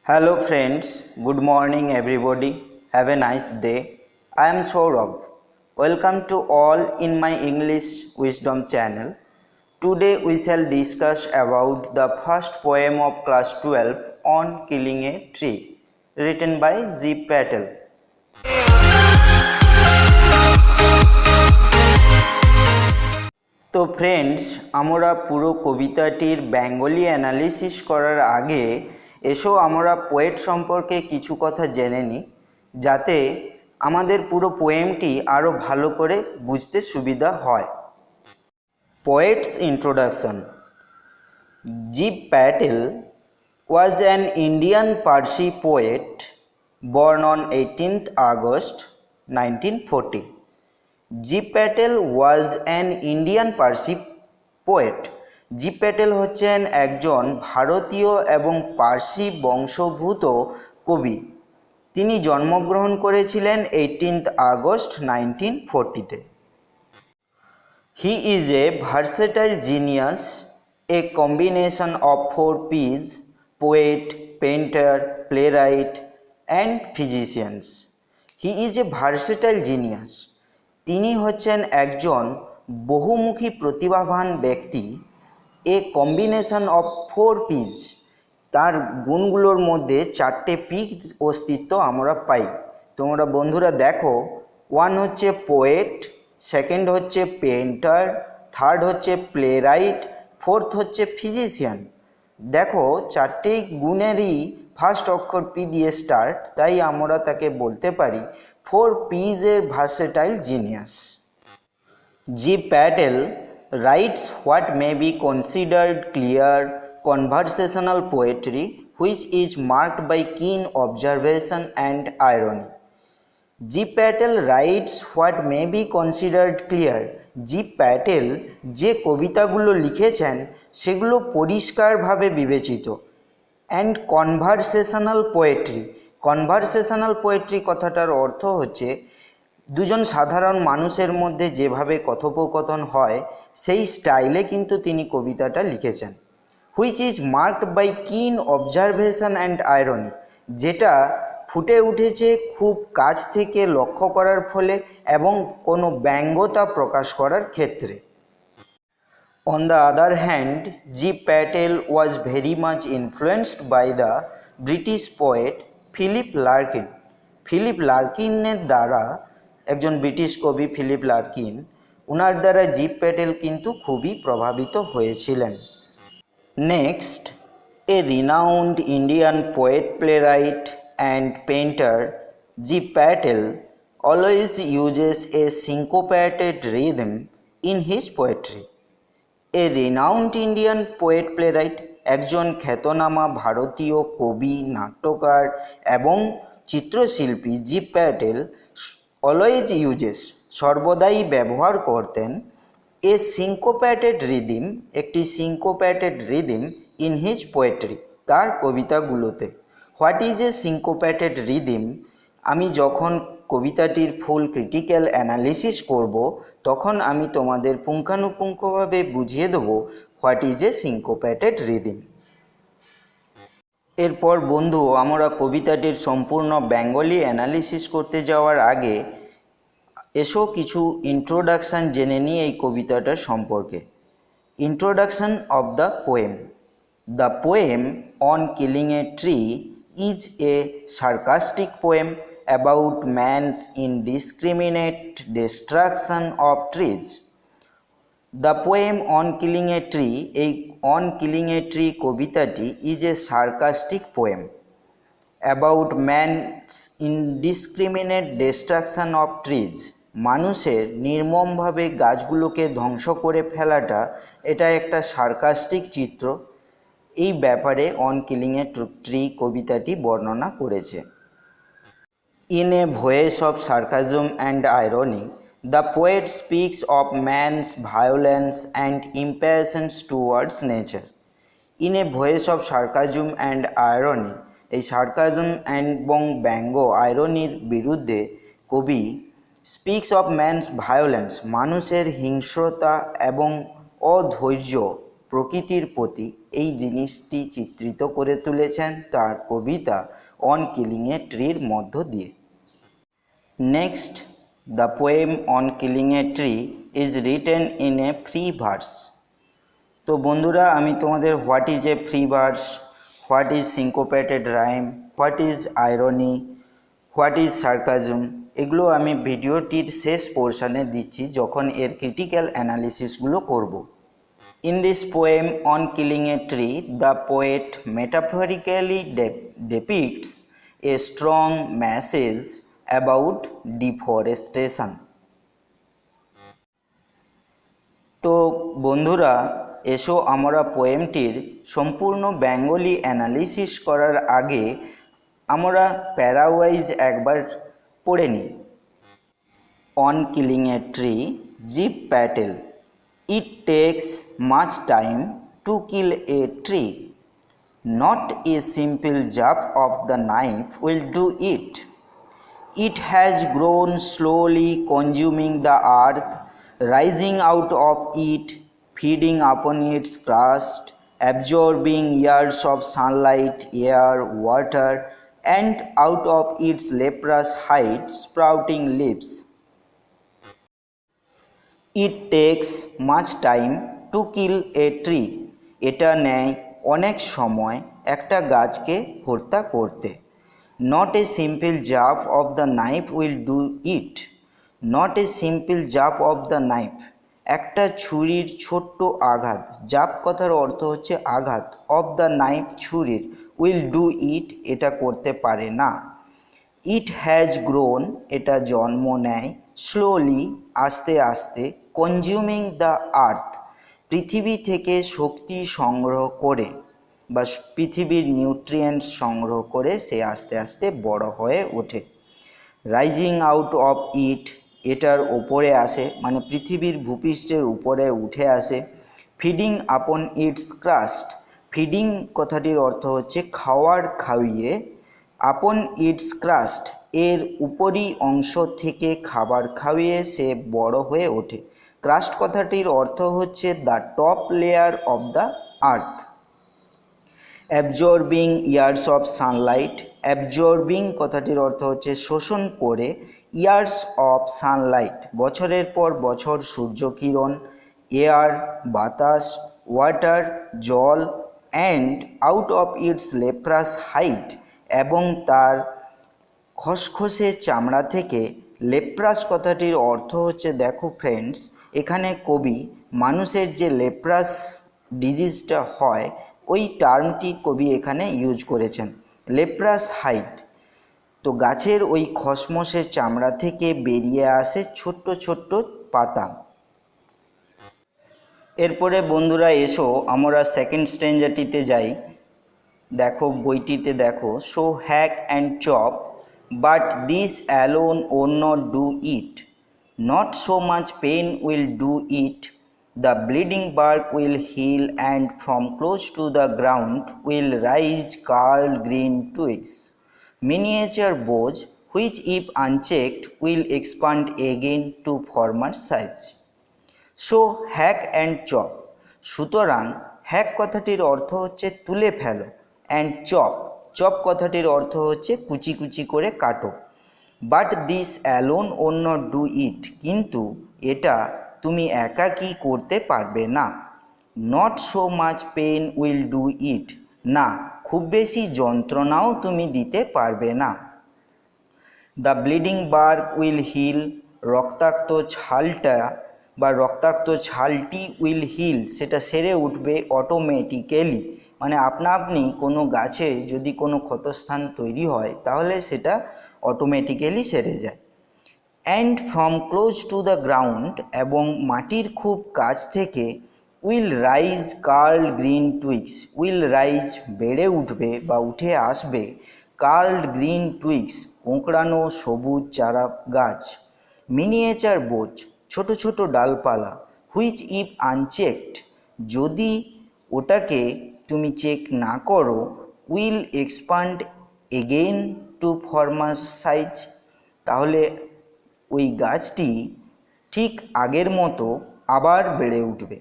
Hello friends, good morning everybody. Have a nice day. I am Saurabh. Welcome to all in my English Wisdom channel. Today we shall discuss about the first poem of class 12 on killing a tree, written by G. Patel. তো friends, আমরা পুরো কবিতাটির Bengali analysis করার আগে এসো আমরা poet সম্পর্কে কিছু কথা জেনে নিই, যাতে আমাদের পুরো পোয়েমটি আরও ভালো করে বুঝতে সুবিধা হয়। Poets introduction. G Patel was an Indian Parsi poet born on 18th August 1940. G. Patel was an Indian Parsi poet. জি প্যাটেল হচ্ছেন একজন ভারতীয় এবং পার্সি বংশোদ্ভূত কবি। তিনি জন্মগ্রহণ করেছিলেন 18th August 1940-তে। He is a versatile genius, a combination of 4 P's: poet, painter, playwright and physician. He is a versatile genius. তিনি হচ্ছেন একজন বহুমুখী প্রতিভাবান ব্যক্তি। এ কম্বিনেশন অফ 4 P's, তার গুণগুলোর মধ্যে 4টে পি অস্তিত্ব আমরা পাই। তোমরা বন্ধুরা দেখো, 1 হচ্ছে পোয়েট, সেকেন্ড হচ্ছে পেন্টার, থার্ড হচ্ছে প্লেরাইট, ফোর্থ হচ্ছে ফিজিশিয়ান। দেখো, 4টি গুণেরই ফার্স্ট অক্ষর পি দিয়ে স্টার্ট, তাই আমরা তাকে বলতে পারি 4 P's এর versatile genius. G Patel writes what may be considered clear conversational poetry, which is marked by keen observation and irony. G. Patel writes what may be considered clear. জি প্যাটেল যে কবিতাগুলো লিখেছেন সেগুলো পরিষ্কারভাবে বিবেচিত। And conversational poetry. Conversational poetry কথাটার অর্থ হচ্ছে দুজন সাধারণ মানুষের মধ্যে যেভাবে কথোপকথন হয় সেই স্টাইলে কিন্তু তিনি কবিতাটা লিখেছেন। হুইচ ইজ মার্কড বাই কিন অবজারভেশন অ্যান্ড আয়রনি, যেটা ফুটে উঠেছে খুব কাছ থেকে লক্ষ্য করার ফলে এবং কোনো ব্যঙ্গতা প্রকাশ করার ক্ষেত্রে। On the other hand, G. Patel was very much influenced by the British poet Philip Larkin. Philip লার্কিনের দ্বারা, একজন ব্রিটিশ কবি ফিলিপ লার্কিন, ওনার দ্বারা জি প্যাটেল কিন্তু খুবই প্রভাবিত হয়েছিলেন। Next, A renowned Indian poet, playwright and painter, G Patel always uses A syncopated rhythm in his poetry. A renowned Indian poet, playwright, একজন খ্যাতনামা ভারতীয় কবি, নাট্যকার এবং চিত্রশিল্পী জি প্যাটেল অলওয়েজ ইউজেস, সর্বদাই ব্যবহার করতেন, এ সিঙ্কোপ্যাটেড রিদিম, একটি syncopated rhythm in his poetry, তার কবিতাগুলোতে। What is a syncopated rhythm? আমি যখন কবিতাটির ফুল ক্রিটিক্যাল অ্যানালিসিস করব তখন আমি তোমাদের পুঙ্খানুপুঙ্খভাবে বুঝিয়ে দেবো what is a syncopated rhythm. এরপর বন্ধু, আমরা কবিতাটির সম্পূর্ণ বেঙ্গলি অ্যানালিসিস করতে যাওয়ার আগে এসো কিছু ইন্ট্রোডাকশান জেনে নিই এই কবিতাটার সম্পর্কে। Introduction of the poem. The poem on killing a tree is a sarcastic poem about man's indiscriminate destruction of trees. The poem on killing a tree, এই অন কিলিং এ ট্রি কবিতাটি is a sarcastic poem about man's indiscriminate destruction of trees. মানুষের নির্মমভাবে গাছগুলোকে ধ্বংস করে ফেলাটা, এটা একটা sarcastic চিত্র। এই ব্যাপারে অন কিলিং এ ট্রি কবিতাটি বর্ণনা করেছে। In a voice of sarcasm and irony, the poet speaks of man's violence and impatience towards nature. In a voice of sarcasm and irony, এই সার্কাজম এবং ব্যঙ্গ, আইরনির বিরুদ্ধে কবি স্পিক্স অফ ম্যানস ভায়োলেন্স, মানুষের হিংস্রতা এবং অধৈর্য প্রকৃতির প্রতি, এই জিনিসটি চিত্রিত করে তুলেছেন তার কবিতা অন কিলিং এ ট্রির মধ্য দিয়ে। Next, the poem on killing a tree is written in a free verse. তো বন্ধুরা, আমি তোমাদের what is a free verse, what is syncopated rhyme, what is irony, what is sarcasm, এগুলো আমি ভিডিওটির শেষ পোর্শনে দিচ্ছি যখন এর ক্রিটিক্যাল অ্যানালিসিসগুলো করব। In this poem on killing a tree, the poet metaphorically depicts a strong message about deforestation. তো বন্ধুরা, এসো আমরা পোয়েমটির সম্পূর্ণ বেঙ্গলি অ্যানালিসিস করার আগে আমরা প্যারাওয়াইজ একবার পড়ে নিই। অন কিলিং এ ট্রি, জিভ Patel. It takes much time to kill a tree. Not a simple jab of the knife will do it. It has grown slowly, consuming the earth, rising out of it, feeding upon its crust, absorbing years of sunlight, air, water, and out of its leprous hide sprouting leaves. It takes much time to kill a tree. এটা নেয় অনেক সময় একটা গাছকে হত্যা করতে। Not a simple jab of the knife will do it. Not a simple jab of the knife. একটা ছুরির ছোট্ট আঘাত, জাব কথার অর্থ হচ্ছে আঘাত, অফ দ্য নাইফ ছুরির, উইল ডু ইট এটা করতে পারে না। ইট হ্যাজ গ্রোন এটা জন্ম নেয়, স্লোলি আস্তে আস্তে, কনজিউমিং দ্য আর্থ পৃথিবী থেকে শক্তি সংগ্রহ করে বা পৃথিবীর নিউট্রিয়েন্টস সংগ্রহ করে সে আস্তে আস্তে বড় হয়ে ওঠে। রাইজিং আউট অফ ইট এটার ওপরে আসে, মানে পৃথিবীর ভূপৃষ্ঠের উপরে উঠে আসে। ফিডিং আপন ইটস ক্রাস্ট, ফিডিং কথাটির অর্থ হচ্ছে খাওয়ার খাইয়ে, আপন ইটস ক্রাস্ট এর উপরি অংশ থেকে খাবার খাইয়ে সে বড় হয়ে ওঠে। ক্রাস্ট কথাটির অর্থ হচ্ছে the top layer of the earth. Absorbing years of Sunlight, absorbing কথাটির অর্থ হচ্ছে শোষণ করে, ইয়ার্স অফ সানলাইট বছরের পর বছর সূর্যকিরণ, এয়ার বাতাস, ওয়াটার জল, and out of its leprous hide এবং তার খসখসে চামড়া থেকে। লেপ্রাস কথাটির অর্থ হচ্ছে, দেখো ফ্রেন্ডস, এখানে কবি মানুষের যে লেপ্রাস ডিজিজটা হয় ওই টার্মটি কবি এখানে ইউজ করেছেন, লেপ্রাস হাইড। তো গাছের ওই খসমসে চামড়া থেকে বেরিয়ে আসে ছোট্ট ছোট্ট পাতা। এরপরে বন্ধুরা এসো আমরা সেকেন্ড স্ট্যাঞ্জাটিতে যাই। দেখো বইটিতে দেখো, so hack and chop, but this alone will not do it. Not so much pain will do it. The bleeding bark will heal, and from close to the ground will rise curled green twigs, miniature boughs, which if unchecked will expand again to former size. So hack and chop. সুতরাং hack কথাটির অর্থ হচ্ছে তুলে ফেলো, and chop, chop কথাটির অর্থ হচ্ছে কুচি কুচি করে কাটো। But this alone will not do it, কিন্তু এটা তুমি একা কি করতে পারবে না। Not so much pain will do it, না খুব বেশি যন্ত্রণাও তুমি দিতে পারবে না। The bleeding bark will heal, রক্তাক্ত ছালটা বা রক্তাক্ত ছালটি উইল হিল সেটা সেরে উঠবে অটোমেটিক্যালি, মানে আপনা আপনি কোনো গাছে যদি কোনো ক্ষতস্থান তৈরি হয় তাহলে সেটা অটোমেটিক্যালি সেরে যায়। And from close to the ground, এবং মাটির খুব কাছ থেকে, will rise curled green twigs, will rise বেড়ে উঠবে বা উঠে আসবে, কার্লড গ্রিন টুইগস কোঁকড়ানো সবুজ চারা গাছ, মিনিয়েচার বোচ ছোট ছোট ডালপালা, হুইচ ইফ আনচেকড যদি ওটাকে তুমি চেক না করো, will expand again two former size তাহলে ওই গাছটি ঠিক আগের মতো আবার বেড়ে উঠবে।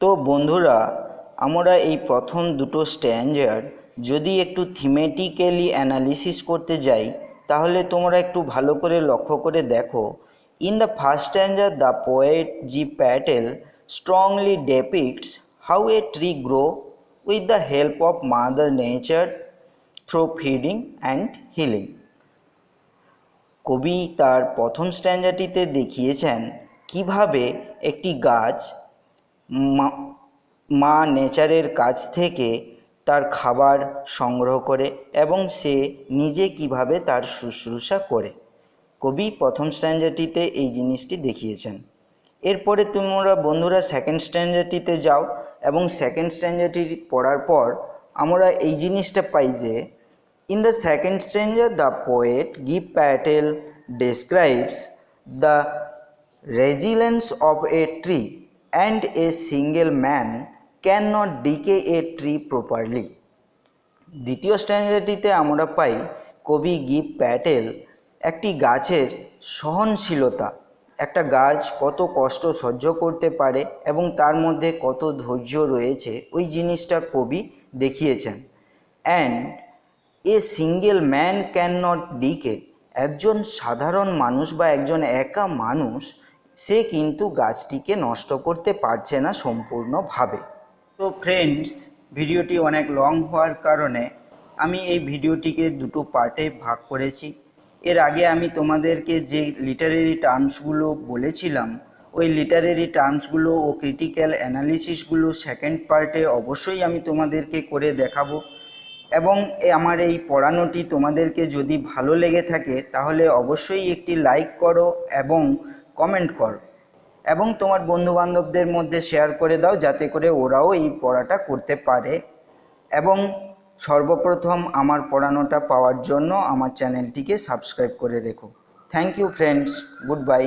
তো বন্ধুরা, আমরা এই প্রথম দুটো স্ট্যাঞ্জার যদি একটু থিমেটিক্যালি অ্যানালিসিস করতে যাই, তাহলে তোমরা একটু ভালো করে লক্ষ্য করে দেখো। In the first stanza, the poet Gieve Patel strongly depicts how a tree grows with the help of Mother Nature through feeding and healing. কবি তার প্রথম স্ট্যাঞ্জাটিতে দেখিয়েছেন কিভাবে একটি গাছ মা নেচারের কাছ থেকে তার খাবার সংগ্রহ করে এবং সে নিজে কিভাবে তার শুশ্রূষা করে। কবি প্রথম স্ট্যাঞ্জাটিতে এই জিনিসটি দেখিয়েছেন। এরপরে তোমরা বন্ধুরা সেকেন্ড স্ট্যাঞ্জাটিতে যাও এবং সেকেন্ড স্ট্যাঞ্জাটি পড়ার পর আমরা এই জিনিসটা পাই যে in the second stanza the poet G. Patel describes the resilience of a tree and a single man cannot decay a tree properly. দ্বিতীয় স্ট্যাঞ্জাটিতে আমরা পাই কবি গি প্যাটেল একটি গাছের সহনশীলতা, একটা গাছ কত কষ্ট সহ্য করতে পারে এবং তার মধ্যে কত ধৈর্য রয়েছে, ওই জিনিসটা কবি দেখিয়েছেন। And a single man can not decay, একজন সাধারণ মানুষ বা একজন একা মানুষ সে কিন্তু গাছটিকে নষ্ট করতে পারছে না সম্পূর্ণভাবে। তো ফ্রেন্ডস, ভিডিওটি অনেক লং হওয়ার কারণে আমি এই ভিডিওটিকে দুটো পার্টে ভাগ করেছি। এর আগে আমি তোমাদেরকে যে লিটারেরি টার্মসগুলো বলেছিলাম, ওই লিটারেরি টার্মসগুলো ও ক্রিটিক্যাল অ্যানালিসিসগুলো সেকেন্ড পার্টে অবশ্যই আমি তোমাদেরকে করে দেখাবো। এবং আমার এই পড়ানোটি তোমাদেরকে যদি ভালো লেগে থাকে তাহলে অবশ্যই একটি লাইক করো এবং কমেন্ট করো এবং তোমার বন্ধুবান্ধবদের মধ্যে শেয়ার করে দাও, যাতে করে ওরাও এই পড়াটা করতে পারে। এবং সর্বপ্রথম আমার পড়ানোটা পাওয়ার জন্য আমার চ্যানেলটিকে সাবস্ক্রাইব করে রেখো। Thank you friends, good by.